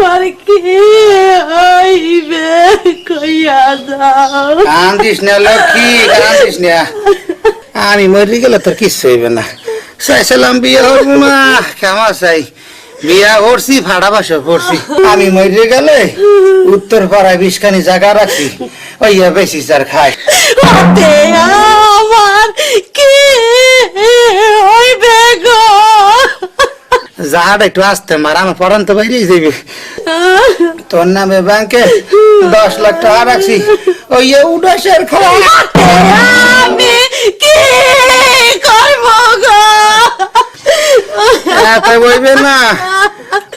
আমার কি হইবে কইয়া দাও। কান্দিস না লক্ষ্মী, কান্দিস না। আমি মরে গেলে তোর কিচ্ছু হইবে না। চাইছিলাম বিয়ে হবো না, ক্ষমা চাই। বিয়া করছি, ভাড়া বাসা করছি। আমি মরে গেলে উত্তর পাড়ায় 20খানি জায়গা রাখছি, ওইয়া বেশি চার খায়। ওতে আমার কি হইবে গো। যাহাটা একটু আসতে মার, আমার পড়ান তো বাইরেই যাইবে। তোর নামে ব্যাংকে 10 লাখ টাকা রাখছি, ওইয়া উদাসের খায়। আমি কি করব গো। এত বইবে না,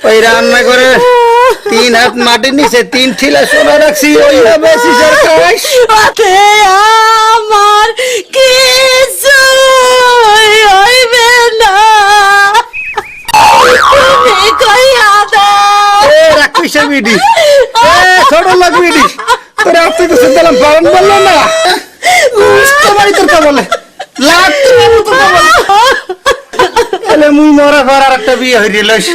ওই রান্না করে 3 হাত মাটির নিচে 3 ঠিলা সোনা রাখছি, ওইয়া বেশি চার খায়। ওতে আমার কিছু হইবে না, তুমি কইয়া দাও। এ রাক্ষসা বিডি, এ ছোট লোক বিডি, তোর আপনি তো শুনলাম পালন বললো না। তোমারই তোর কা বলে লাখ তোর কা বলে। এলে মুই মরা পর আর একটা বিয়ে হইরিলস।